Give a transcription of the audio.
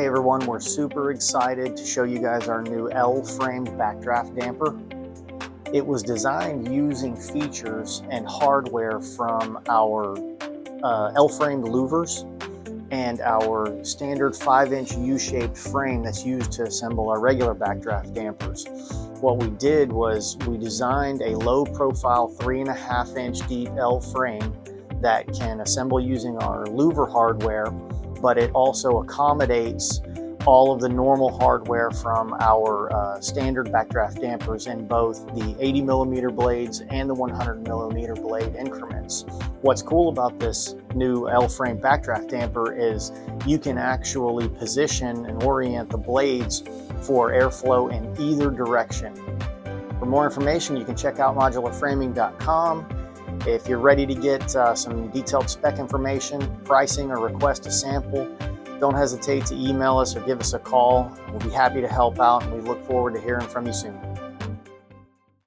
Hey everyone, we're super excited to show you guys our new L-framed backdraft damper. It was designed using features and hardware from our L-framed louvers and our standard 5-inch U-shaped frame that's used to assemble our regular backdraft dampers. What we did was we designed a low-profile 3.5-inch deep L frame that can assemble using our louver hardware, but it also accommodates all of the normal hardware from our standard backdraft dampers in both the 80mm blades and the 100mm blade increments. What's cool about this new L-frame backdraft damper is you can actually position and orient the blades for airflow in either direction. For more information, you can check out modularframing.com. If you're ready to get some detailed spec information, pricing, or request a sample, don't hesitate to email us or give us a call. We'll be happy to help out, and we look forward to hearing from you soon.